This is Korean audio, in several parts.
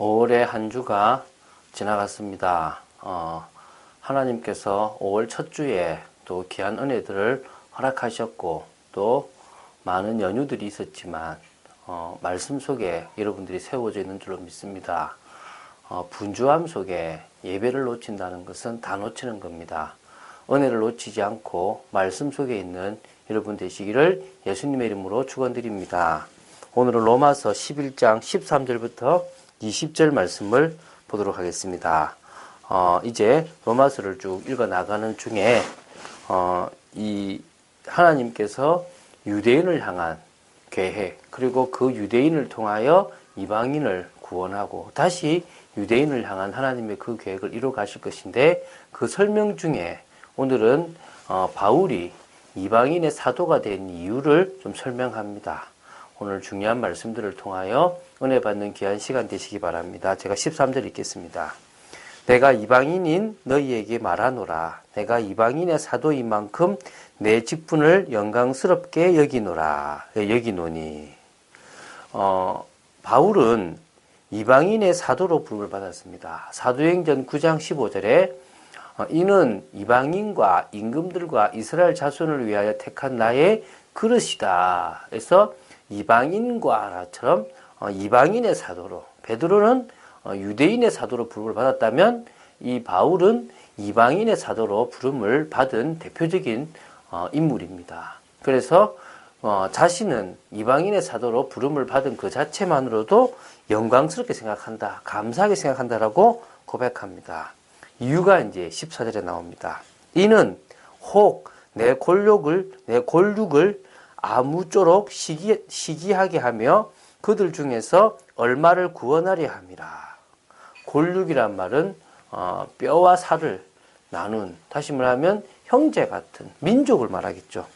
5월의 한 주가 지나갔습니다. 하나님께서 5월 첫 주에 또 귀한 은혜들을 허락하셨고 또 많은 연휴들이 있었지만 말씀 속에 여러분들이 세워져 있는 줄로 믿습니다. 분주함 속에 예배를 놓친다는 것은 다 놓치는 겁니다. 은혜를 놓치지 않고 말씀 속에 있는 여러분 되시기를 예수님의 이름으로 축원드립니다. 오늘은 로마서 11장 13절부터 20절 말씀을 보도록 하겠습니다. 이제 로마서를 쭉 읽어 나가는 중에 이 하나님께서 유대인을 향한 계획, 그리고 그 유대인을 통하여 이방인을 구원하고 다시 유대인을 향한 하나님의 그 계획을 이루어 가실 것인데, 그 설명 중에 오늘은 바울이 이방인의 사도가 된 이유를 좀 설명합니다. 오늘 중요한 말씀들을 통하여 은혜 받는 귀한 시간 되시기 바랍니다. 제가 13절 읽겠습니다. 내가 이방인인 너희에게 말하노라. 내가 이방인의 사도인 만큼 내 직분을 영광스럽게 여기노니. 바울은 이방인의 사도로 부름을 받았습니다. 사도행전 9장 15절에 이는 이방인과 임금들과 이스라엘 자손을 위하여 택한 나의 그릇이다. 그래서 이방인과처럼 이방인의 사도로, 베드로는 유대인의 사도로 부름을 받았다면 이 바울은 이방인의 사도로 부름을 받은 대표적인 인물입니다. 그래서 자신은 이방인의 사도로 부름을 받은 그 자체만으로도 영광스럽게 생각한다, 감사하게 생각한다라고 고백합니다. 이유가 이제 14절에 나옵니다. 이는 혹 내 골육을 아무쪼록 시기하게 하며 그들 중에서 얼마를 구원하려 함이라. 골육이란 말은 뼈와 살을 나눈, 다시 말하면 형제 같은 민족을 말하겠죠.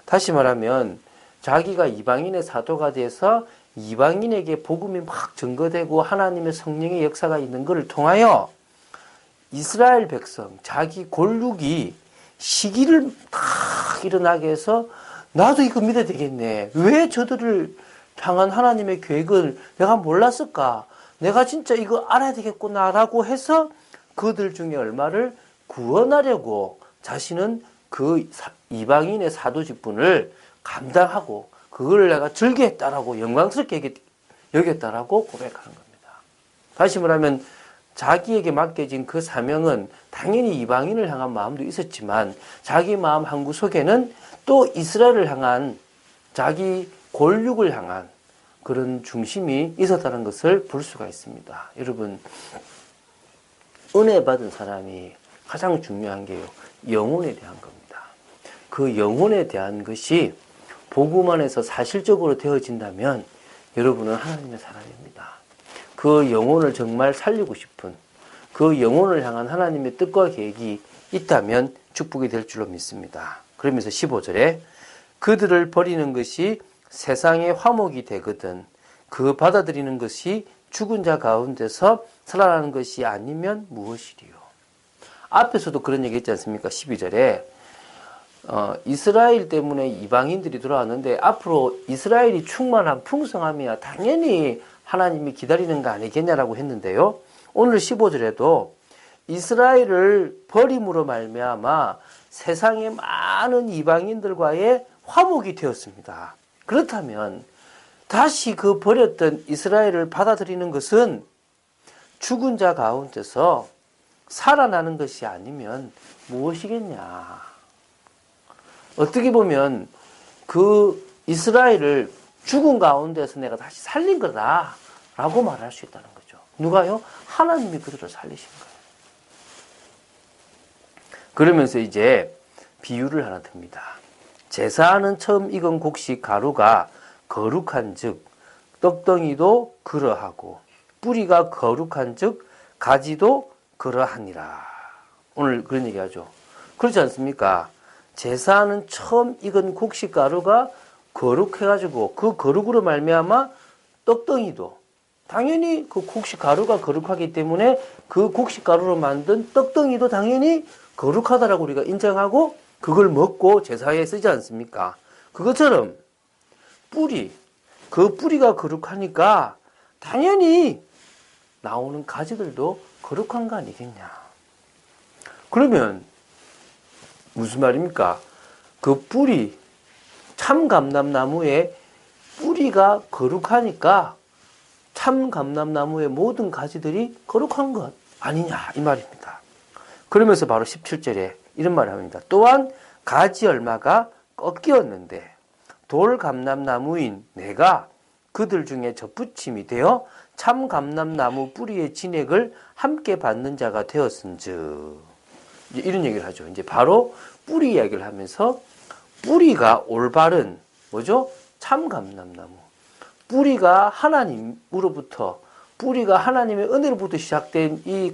다시 말하면 자기가 이방인의 사도가 돼서 이방인에게 복음이 막 증거되고 하나님의 성령의 역사가 있는 것을 통하여 이스라엘 백성, 자기 골육이 시기를 딱 일어나게 해서 나도 이거 믿어야 되겠네. 왜 저들을 향한 하나님의 계획을 내가 몰랐을까? 내가 진짜 이거 알아야 되겠구나라고 해서 그들 중에 얼마를 구원하려고 자신은 그 이방인의 사도 직분을 감당하고 그걸 내가 즐겨했다라고, 영광스럽게 여겼다라고 고백하는 겁니다. 다시 말하면 자기에게 맡겨진 그 사명은 당연히 이방인을 향한 마음도 있었지만 자기 마음 한구석에는 또 이스라엘을 향한, 자기 골육을 향한 그런 중심이 있었다는 것을 볼 수가 있습니다. 여러분, 은혜 받은 사람이 가장 중요한 게요, 영혼에 대한 겁니다. 그 영혼에 대한 것이 복음 안에서 사실적으로 되어진다면 여러분은 하나님의 사람입니다. 그 영혼을 정말 살리고 싶은, 그 영혼을 향한 하나님의 뜻과 계획이 있다면 축복이 될 줄로 믿습니다. 그러면서 15절에 그들을 버리는 것이 세상의 화목이 되거든 그 받아들이는 것이 죽은 자 가운데서 살아나는 것이 아니면 무엇이리요. 앞에서도 그런 얘기 했지 않습니까? 12절에 이스라엘 때문에 이방인들이 돌아왔는데 앞으로 이스라엘이 충만한 풍성함이야 당연히 하나님이 기다리는 거 아니겠냐라고 했는데요. 오늘 15절에도 이스라엘을 버림으로 말미암아 세상의 많은 이방인들과의 화목이 되었습니다. 그렇다면 다시 그 버렸던 이스라엘을 받아들이는 것은 죽은 자 가운데서 살아나는 것이 아니면 무엇이겠냐. 어떻게 보면 그 이스라엘을 죽은 가운데서 내가 다시 살린 거다 라고 말할 수 있다는 거죠. 누가요? 하나님이 그들을 살리신 거예요. 그러면서 이제 비유를 하나 듭니다. 제사하는 처음 익은 곡식 가루가 거룩한 즉 떡덩이도 그러하고 뿌리가 거룩한 즉 가지도 그러하니라. 오늘 그런 얘기 하죠. 그렇지 않습니까? 제사하는 처음 익은 곡식 가루가 거룩해가지고 그 거룩으로 말미암아 떡덩이도, 당연히 그 곡식 가루가 거룩하기 때문에 그 곡식 가루로 만든 떡덩이도 당연히 거룩하다라고 우리가 인정하고 그걸 먹고 제사에 쓰지 않습니까? 그것처럼 뿌리, 그 뿌리가 거룩하니까 당연히 나오는 가지들도 거룩한 거 아니겠냐. 그러면 무슨 말입니까? 그 뿌리, 참감람나무의 뿌리가 거룩하니까 참감람나무의 모든 가지들이 거룩한 것 아니냐 이 말입니다. 그러면서 바로 17절에 이런 말을 합니다. 또한 가지 얼마가 꺾였는데 돌감람나무인 내가 그들 중에 접붙임이 되어 참감람나무 뿌리의 진액을 함께 받는 자가 되었은즉, 이런 얘기를 하죠. 이제 바로 뿌리 이야기를 하면서 뿌리가 올바른 뭐죠? 참감람나무. 뿌리가 하나님으로부터, 뿌리가 하나님의 은혜로부터 시작된 이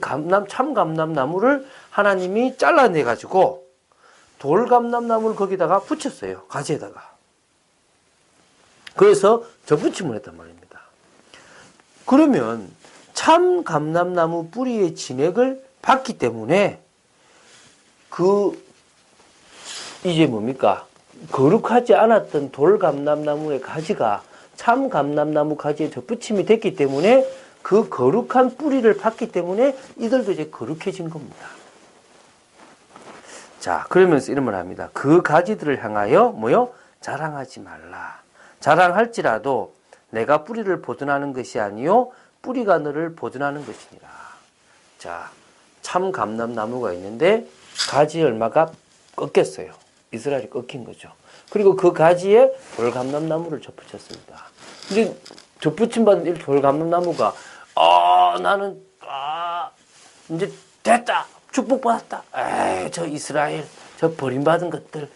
참감람나무를 하나님이 잘라내 가지고 돌감람나무를 거기다가 붙였어요. 가지에다가. 그래서 접붙임을 했단 말입니다. 그러면 참감람나무 뿌리의 진액을 받기 때문에 이제 뭡니까? 거룩하지 않았던 돌감람나무의 가지가 참감람나무 가지에 접붙임이 됐기 때문에 그 거룩한 뿌리를 받기 때문에 이들도 이제 거룩해진 겁니다. 자, 그러면서 이런 말 합니다. 그 가지들을 향하여 뭐요? 자랑하지 말라. 자랑할지라도 내가 뿌리를 보존하는 것이 아니요 뿌리가 너를 보존하는 것이니라. 자, 참감람나무가 있는데 가지 얼마가 꺾였어요. 이스라엘이 꺾인 거죠. 그리고 그 가지에 돌감람나무를 접붙였습니다. 이제 접붙임 받은 이 돌감람나무가 나는 이제 됐다. 축복받았다. 에이, 저 이스라엘, 저 버림받은 것들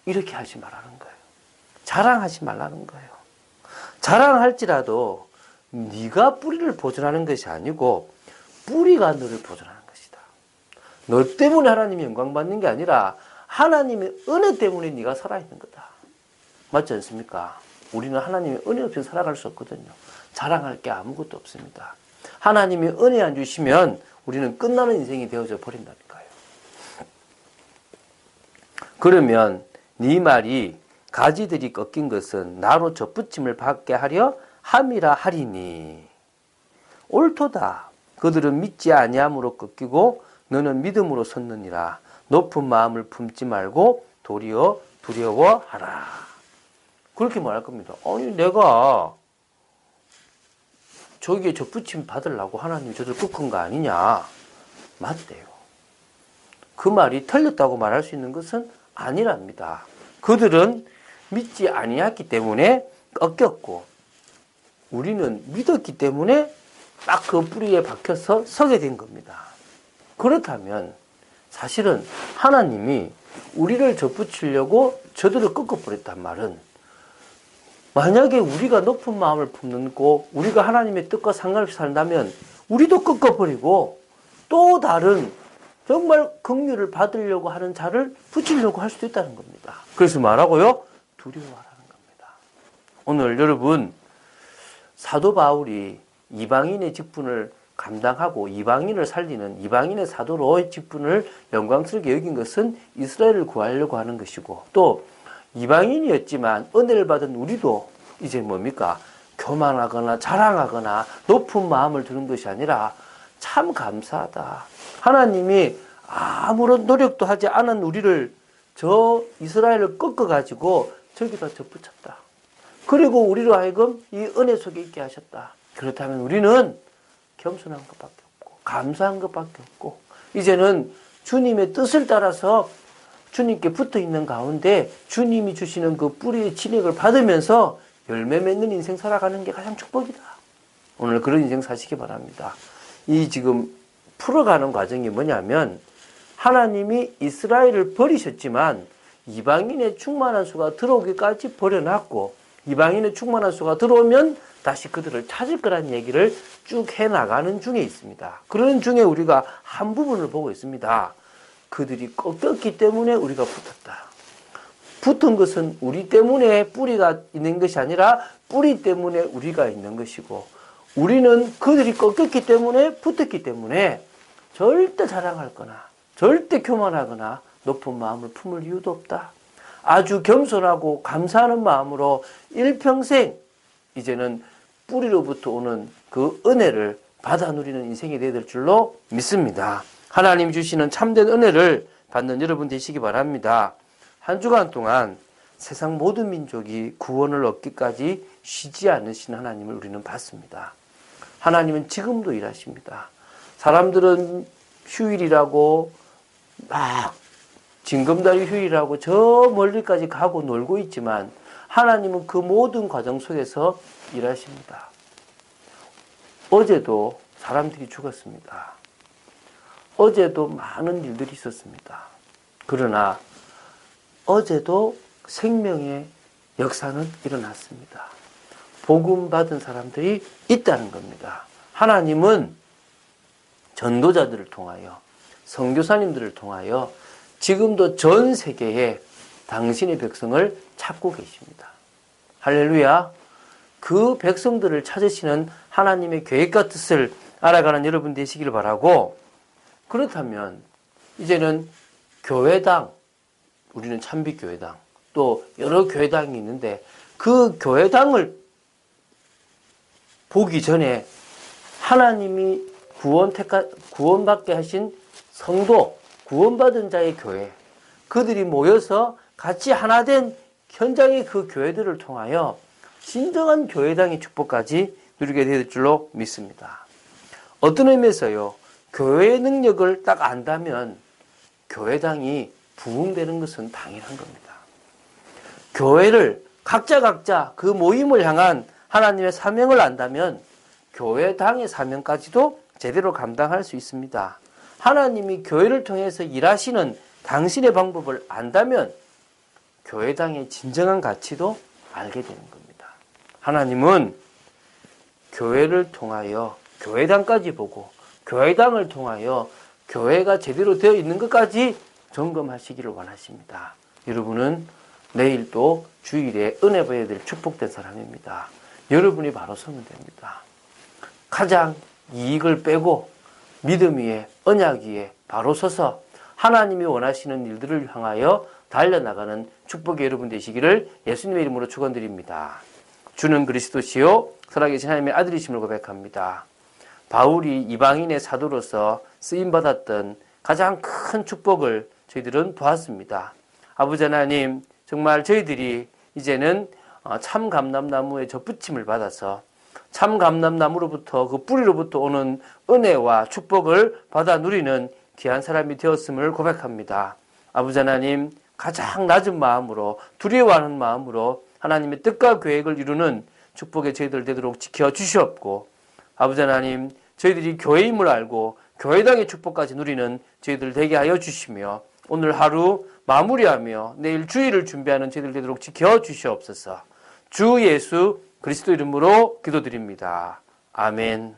이렇게 하지 말라는 거예요. 자랑하지 말라는 거예요. 자랑할지라도 네가 뿌리를 보존하는 것이 아니고 뿌리가 너를 보존하는 것이다. 너 때문에 하나님이 영광 받는 게 아니라 하나님의 은혜 때문에 네가 살아있는 거다. 맞지 않습니까? 우리는 하나님의 은혜 없이 살아갈 수 없거든요. 자랑할 게 아무것도 없습니다. 하나님이 은혜 안 주시면 우리는 끝나는 인생이 되어져 버린다니까요. 그러면 네 말이 가지들이 꺾인 것은 나로 접붙임을 받게 하려 함이라 하리니 옳도다. 그들은 믿지 아니함으로 꺾이고 너는 믿음으로 섰느니라. 높은 마음을 품지 말고 도리어 두려워하라. 그렇게 말할 겁니다. 아니 내가 저기에 접붙임 받으려고 하나님이 저들 꺾은 거 아니냐. 맞대요. 그 말이 틀렸다고 말할 수 있는 것은 아니랍니다. 그들은 믿지 아니했기 때문에 꺾였고 우리는 믿었기 때문에 딱 그 뿌리에 박혀서 서게 된 겁니다. 그렇다면 사실은 하나님이 우리를 접붙이려고 저들을 꺾어버렸단 말은 만약에 우리가 높은 마음을 품고 우리가 하나님의 뜻과 상관없이 산다면 우리도 꺾어버리고 또 다른 정말 긍휼을 받으려고 하는 자를 붙이려고 할 수도 있다는 겁니다. 그래서 말하고요. 두려워하라는 겁니다. 오늘 여러분 사도 바울이 이방인의 직분을 감당하고 이방인을 살리는 이방인의 사도로의 직분을 영광스럽게 여긴 것은 이스라엘을 구하려고 하는 것이고 또 이방인이었지만 은혜를 받은 우리도 이제 뭡니까? 교만하거나 자랑하거나 높은 마음을 두는 것이 아니라 참 감사하다. 하나님이 아무런 노력도 하지 않은 우리를 저 이스라엘을 꺾어가지고 저기다 접붙였다. 그리고 우리로 하여금 이 은혜 속에 있게 하셨다. 그렇다면 우리는 겸손한 것밖에 없고 감사한 것밖에 없고 이제는 주님의 뜻을 따라서 주님께 붙어있는 가운데 주님이 주시는 그 뿌리의 진액을 받으면서 열매 맺는 인생 살아가는 게 가장 축복이다. 오늘 그런 인생 사시기 바랍니다. 이 지금 풀어가는 과정이 뭐냐면 하나님이 이스라엘을 버리셨지만 이방인의 충만한 수가 들어오기까지 버려놨고 이방인의 충만한 수가 들어오면 다시 그들을 찾을 거란 얘기를 쭉 해나가는 중에 있습니다. 그런 중에 우리가 한 부분을 보고 있습니다. 그들이 꺾였기 때문에 우리가 붙었다. 붙은 것은 우리 때문에 뿌리가 있는 것이 아니라 뿌리 때문에 우리가 있는 것이고 우리는 그들이 꺾였기 때문에 붙었기 때문에 절대 자랑할 거나 절대 교만하거나 높은 마음을 품을 이유도 없다. 아주 겸손하고 감사하는 마음으로 일평생 이제는 뿌리로부터 오는 그 은혜를 받아 누리는 인생이 되어야 될 줄로 믿습니다. 하나님 주시는 참된 은혜를 받는 여러분 되시기 바랍니다. 한 주간 동안 세상 모든 민족이 구원을 얻기까지 쉬지 않으신 하나님을 우리는 봤습니다. 하나님은 지금도 일하십니다. 사람들은 휴일이라고 막 징검다리 휴일이라고 저 멀리까지 가고 놀고 있지만 하나님은 그 모든 과정 속에서 일하십니다. 어제도 사람들이 죽었습니다. 어제도 많은 일들이 있었습니다. 그러나 어제도 생명의 역사는 일어났습니다. 복음 받은 사람들이 있다는 겁니다. 하나님은 전도자들을 통하여 선교사님들을 통하여 지금도 전 세계에 당신의 백성을 찾고 계십니다. 할렐루야. 그 백성들을 찾으시는 하나님의 계획과 뜻을 알아가는 여러분 되시기를 바라고, 그렇다면 이제는 교회당, 우리는 참빛교회당, 또 여러 교회당이 있는데 그 교회당을 보기 전에 하나님이 구원받게 하신 성도, 구원받은 자의 교회, 그들이 모여서 같이 하나 된 현장의 그 교회들을 통하여 진정한 교회당의 축복까지 누리게 될 줄로 믿습니다. 어떤 의미에서요, 교회의 능력을 딱 안다면 교회당이 부흥되는 것은 당연한 겁니다. 교회를 각자 그 모임을 향한 하나님의 사명을 안다면 교회당의 사명까지도 제대로 감당할 수 있습니다. 하나님이 교회를 통해서 일하시는 당신의 방법을 안다면 교회당의 진정한 가치도 알게 되는 겁니다. 하나님은 교회를 통하여 교회당까지 보고 교회당을 통하여 교회가 제대로 되어 있는 것까지 점검하시기를 원하십니다. 여러분은 내일 또 주일에 은혜 받아야 될 축복된 사람입니다. 여러분이 바로 서면 됩니다. 가장 이익을 빼고 믿음 위에 언약 위에 바로 서서 하나님이 원하시는 일들을 향하여 달려나가는 축복의 여러분 되시기를 예수님의 이름으로 축원드립니다. 주는 그리스도시요 살아계신 하나님의 아들이심을 고백합니다. 바울이 이방인의 사도로서 쓰임받았던 가장 큰 축복을 저희들은 보았습니다. 아버지 하나님, 정말 저희들이 이제는 참감람나무의 접붙임을 받아서 참감람나무로부터 그 뿌리로부터 오는 은혜와 축복을 받아 누리는 귀한 사람이 되었음을 고백합니다. 아버지 하나님, 가장 낮은 마음으로 두려워하는 마음으로 하나님의 뜻과 계획을 이루는 축복의 저희들 되도록 지켜주시옵고, 아버지 하나님, 저희들이 교회임을 알고 교회당의 축복까지 누리는 저희들 되게 하여 주시며 오늘 하루 마무리하며 내일 주일을 준비하는 저희들 되도록 지켜주시옵소서. 주 예수 그리스도 이름으로 기도드립니다. 아멘.